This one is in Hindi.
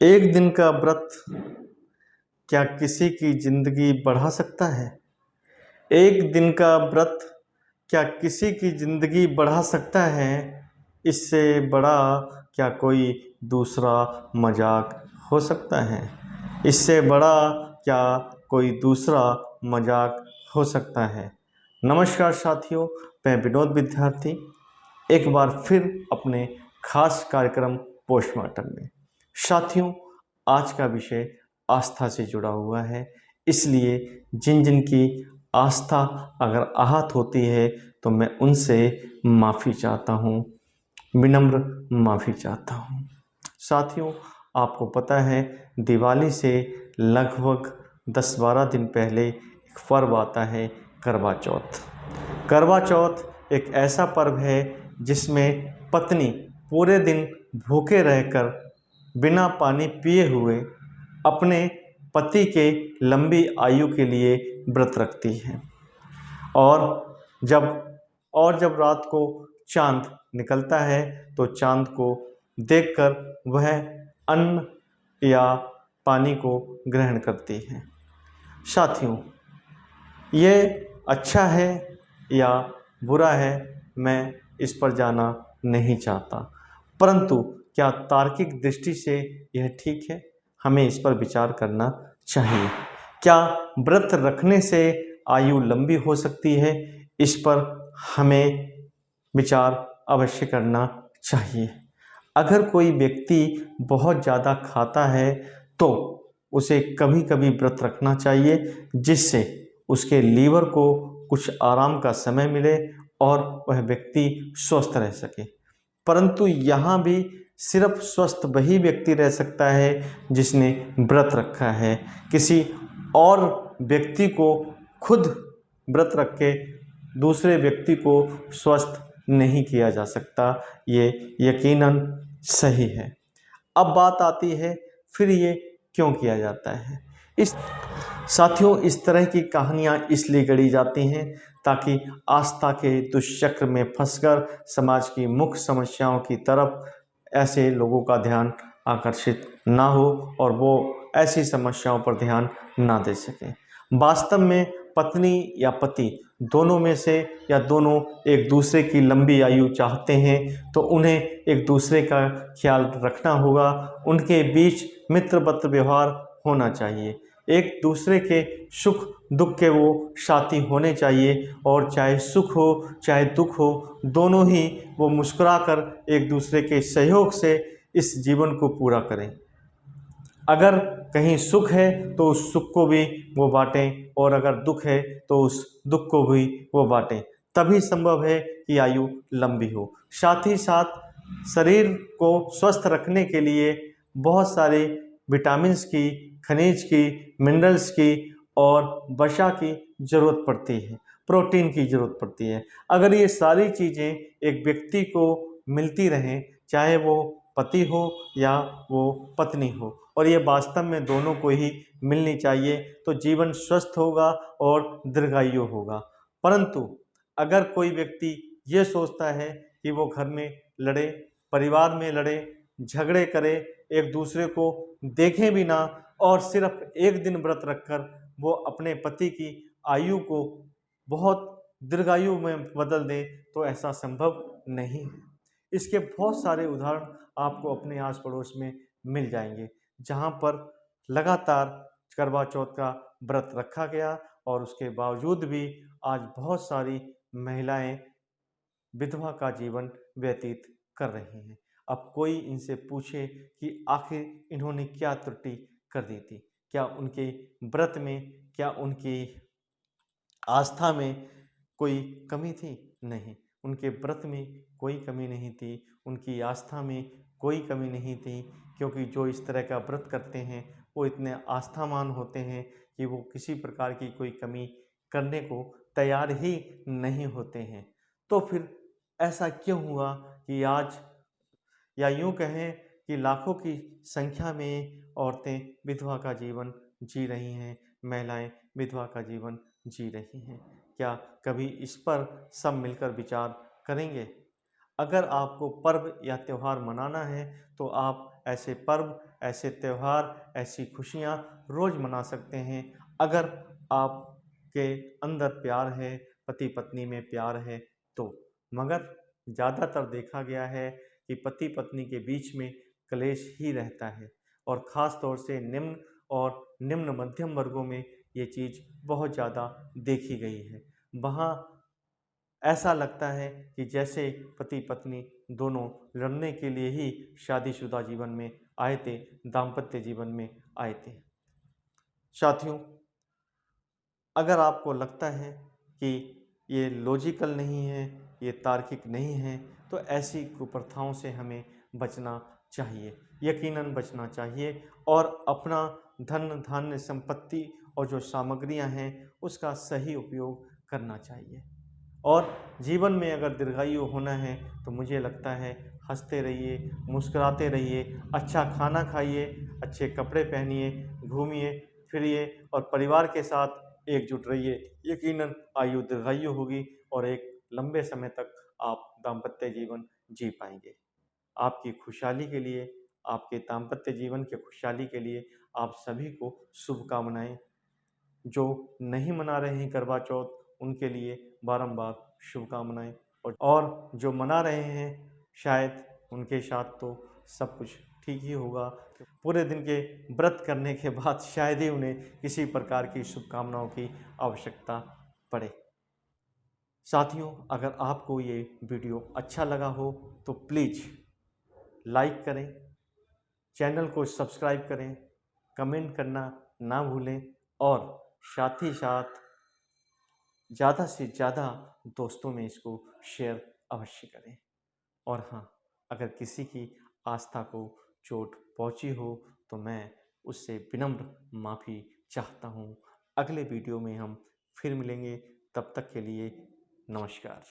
एक दिन का व्रत क्या किसी की जिंदगी बढ़ा सकता है? एक दिन का व्रत क्या किसी की जिंदगी बढ़ा सकता है? इससे बड़ा क्या कोई दूसरा मजाक हो सकता है? इससे बड़ा क्या कोई दूसरा मजाक हो सकता है? नमस्कार साथियों, मैं विनोद विद्यार्थी एक बार फिर अपने खास कार्यक्रम पोस्टमार्टम में। साथियों, आज का विषय आस्था से जुड़ा हुआ है, इसलिए जिन जिन की आस्था अगर आहत होती है तो मैं उनसे माफ़ी चाहता हूँ, विनम्र माफ़ी चाहता हूँ। साथियों, आपको पता है दिवाली से लगभग 10-12 दिन पहले एक पर्व आता है, करवा चौथ। करवा चौथ एक ऐसा पर्व है जिसमें पत्नी पूरे दिन भूखे रहकर बिना पानी पिए हुए अपने पति के लंबी आयु के लिए व्रत रखती है। और जब जब रात को चांद निकलता है तो चांद को देखकर वह अन्न या पानी को ग्रहण करती है। साथियों, ये अच्छा है या बुरा है, मैं इस पर जाना नहीं चाहता, परंतु क्या तार्किक दृष्टि से यह ठीक है? हमें इस पर विचार करना चाहिए। क्या व्रत रखने से आयु लंबी हो सकती है? इस पर हमें विचार अवश्य करना चाहिए। अगर कोई व्यक्ति बहुत ज़्यादा खाता है तो उसे कभी कभी व्रत रखना चाहिए, जिससे उसके लीवर को कुछ आराम का समय मिले और वह व्यक्ति स्वस्थ रह सके। परंतु यहाँ भी सिर्फ स्वस्थ वही व्यक्ति रह सकता है जिसने व्रत रखा है। किसी और व्यक्ति को खुद व्रत रख के दूसरे व्यक्ति को स्वस्थ नहीं किया जा सकता, ये यकीनन सही है। अब बात आती है, फिर ये क्यों किया जाता है? इस साथियों, इस तरह की कहानियाँ इसलिए गढ़ी जाती हैं ताकि आस्था के दुष्चक्र में फंसकर समाज की मुख्य समस्याओं की तरफ ऐसे लोगों का ध्यान आकर्षित ना हो और वो ऐसी समस्याओं पर ध्यान ना दे सकें। वास्तव में पत्नी या पति दोनों में से या दोनों एक दूसरे की लंबी आयु चाहते हैं तो उन्हें एक दूसरे का ख्याल रखना होगा। उनके बीच मित्रवत व्यवहार होना चाहिए। एक दूसरे के सुख दुख के वो साथी होने चाहिए और चाहे सुख हो चाहे दुख हो, दोनों ही वो मुस्कुराकर एक दूसरे के सहयोग से इस जीवन को पूरा करें। अगर कहीं सुख है तो उस सुख को भी वो बांटें और अगर दुख है तो उस दुख को भी वो बांटें। तभी संभव है कि आयु लंबी हो। साथ ही साथ शरीर को स्वस्थ रखने के लिए बहुत सारे विटामिन्स की, खनिज की, मिनरल्स की और वसा की ज़रूरत पड़ती है, प्रोटीन की ज़रूरत पड़ती है। अगर ये सारी चीज़ें एक व्यक्ति को मिलती रहें, चाहे वो पति हो या वो पत्नी हो, और ये वास्तव में दोनों को ही मिलनी चाहिए, तो जीवन स्वस्थ होगा और दीर्घायु होगा। परंतु अगर कोई व्यक्ति ये सोचता है कि वो घर में लड़े, परिवार में लड़े, झगड़े करे, एक दूसरे को देखें भी ना और सिर्फ एक दिन व्रत रखकर वो अपने पति की आयु को बहुत दीर्घायु में बदल दें, तो ऐसा संभव नहीं है। इसके बहुत सारे उदाहरण आपको अपने आस पड़ोस में मिल जाएंगे, जहाँ पर लगातार करवा चौथ का व्रत रखा गया और उसके बावजूद भी आज बहुत सारी महिलाएं विधवा का जीवन व्यतीत कर रही हैं। अब कोई इनसे पूछे कि आखिर इन्होंने क्या त्रुटि कर दी थी? क्या उनके व्रत में, क्या उनकी आस्था में कोई कमी थी? नहीं, उनके व्रत में कोई कमी नहीं थी, उनकी आस्था में कोई कमी नहीं थी, क्योंकि जो इस तरह का व्रत करते हैं वो इतने आस्थावान होते हैं कि वो किसी प्रकार की कोई कमी करने को तैयार ही नहीं होते हैं। तो फिर ऐसा क्यों हुआ कि आज, या यूँ कहें कि लाखों की संख्या में औरतें विधवा का जीवन जी रही हैं, महिलाएं विधवा का जीवन जी रही हैं? क्या कभी इस पर सब मिलकर विचार करेंगे? अगर आपको पर्व या त्यौहार मनाना है तो आप ऐसे पर्व, ऐसे त्यौहार, ऐसी खुशियाँ रोज़ मना सकते हैं अगर आपके अंदर प्यार है, पति पत्नी में प्यार है तो। मगर ज़्यादातर देखा गया है कि पति पत्नी के बीच में कलेश ही रहता है और ख़ास तौर से निम्न और निम्न मध्यम वर्गों में ये चीज़ बहुत ज़्यादा देखी गई है। वहाँ ऐसा लगता है कि जैसे पति पत्नी दोनों लड़ने के लिए ही शादीशुदा जीवन में आए थे, दाम्पत्य जीवन में आए थे। साथियों, अगर आपको लगता है कि ये लॉजिकल नहीं है, ये तार्किक नहीं है, तो ऐसी कुप्रथाओं से हमें बचना चाहिए, यकीनन बचना चाहिए और अपना धन, धान्य, संपत्ति और जो सामग्रियां हैं, उसका सही उपयोग करना चाहिए। और जीवन में अगर दीर्घायु होना है तो मुझे लगता है हंसते रहिए, मुस्कुराते रहिए, अच्छा खाना खाइए, अच्छे कपड़े पहनिए, घूमिए फिरिए और परिवार के साथ एकजुट रहिए। यकीनन आयु दीर्घायु होगी और एक लंबे समय तक आप दाम्पत्य जीवन जी पाएंगे। आपकी खुशहाली के लिए, आपके दाम्पत्य जीवन के खुशहाली के लिए आप सभी को शुभकामनाएं। जो नहीं मना रहे हैं करवा चौथ, उनके लिए बारंबार शुभकामनाएं और जो मना रहे हैं शायद उनके साथ तो सब कुछ ठीक ही होगा। पूरे दिन के व्रत करने के बाद शायद ही उन्हें किसी प्रकार की शुभकामनाओं की आवश्यकता पड़े। साथियों, अगर आपको ये वीडियो अच्छा लगा हो तो प्लीज़ लाइक करें, चैनल को सब्सक्राइब करें, कमेंट करना ना भूलें और साथ ही साथ ज़्यादा से ज़्यादा दोस्तों में इसको शेयर अवश्य करें। और हाँ, अगर किसी की आस्था को चोट पहुंची हो तो मैं उससे विनम्र माफ़ी चाहता हूँ। अगले वीडियो में हम फिर मिलेंगे, तब तक के लिए नमस्कार।